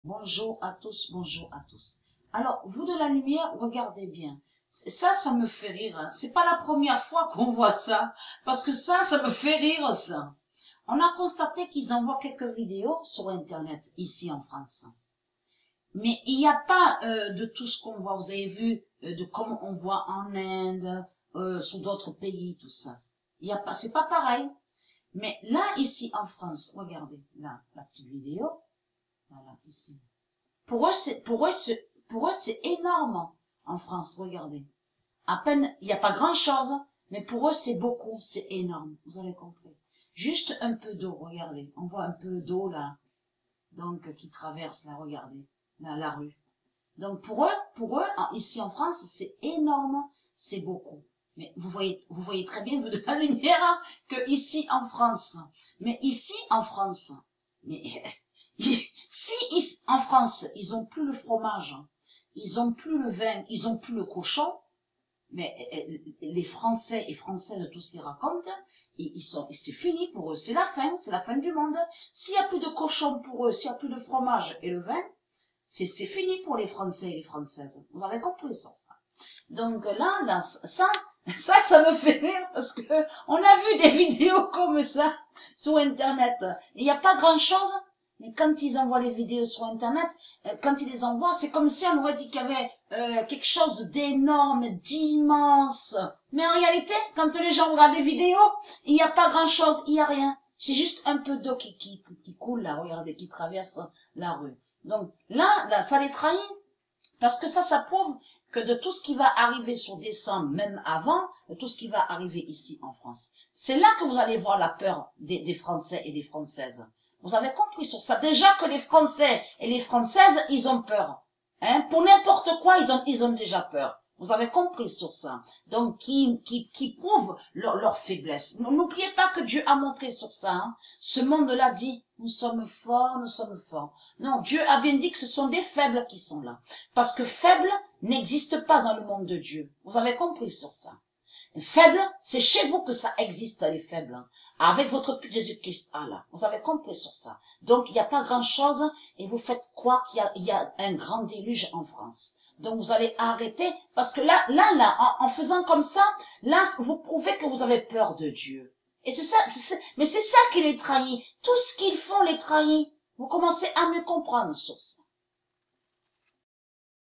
Bonjour à tous, bonjour à tous. Alors, vous de la lumière, regardez bien. Ça me fait rire. Hein. C'est pas la première fois qu'on voit ça, parce que ça me fait rire, ça. On a constaté qu'ils envoient quelques vidéos sur Internet, ici en France. Mais il n'y a pas de tout ce qu'on voit. Vous avez vu de comment on voit en Inde, sur d'autres pays, tout ça. Il y a pas, c'est pas pareil. Mais là, ici en France, regardez, là, la petite vidéo. Voilà, ici. Pour eux, c'est énorme en France, regardez. À peine, il n'y a pas grand-chose, mais pour eux, c'est beaucoup, c'est énorme. Vous avez compris. Juste un peu d'eau, regardez. On voit un peu d'eau là, donc qui traverse là, regardez, là, la rue. Donc pour eux, ici en France, c'est énorme, c'est beaucoup. Mais vous voyez très bien, vous de la lumière, hein, que ici en France, mais ici en France, mais si en France, ils ont plus le fromage, ils ont plus le vin, ils ont plus le cochon, mais les Français et Françaises, tout ce qu'ils racontent, c'est fini pour eux, c'est la fin du monde. S'il y a plus de cochon pour eux, s'il y a plus de fromage et le vin, c'est fini pour les Français et les Françaises. Vous avez compris ça. Donc là, ça me fait rire parce que on a vu des vidéos comme ça sur Internet. Il n'y a pas grand-chose, mais quand ils envoient les vidéos sur Internet, quand ils les envoient, c'est comme si on aurait dit qu'il y avait quelque chose d'énorme, d'immense. Mais en réalité, quand les gens regardent les vidéos, il n'y a pas grand-chose, il n'y a rien. C'est juste un peu d'eau qui coule là, regardez, qui traverse la rue. Donc là, ça les trahit. Parce que ça prouve que de tout ce qui va arriver sur décembre, même avant, de tout ce qui va arriver ici en France. C'est là que vous allez voir la peur des Français et des Françaises. Vous avez compris sur ça. Déjà que les Français et les Françaises, ils ont peur. Hein? Pour n'importe quoi, ils ont déjà peur. Vous avez compris sur ça. Donc, qui prouve leur faiblesse. N'oubliez pas que Dieu a montré sur ça. Hein. Ce monde-là dit, nous sommes forts, nous sommes forts. Non, Dieu a bien dit que ce sont des faibles qui sont là. Parce que faibles n'existe pas dans le monde de Dieu. Vous avez compris sur ça. Faible, c'est chez vous que ça existe, les faibles. Hein. Avec votre Jésus-Christ, là. Vous avez compris sur ça. Donc, il n'y a pas grand-chose et vous faites croire qu'il y a un grand déluge en France. Donc, vous allez arrêter parce que là, en faisant comme ça, là, vous prouvez que vous avez peur de Dieu. Et c'est ça, mais c'est ça qui les trahit. Tout ce qu'ils font les trahit. Vous commencez à me comprendre sur ça.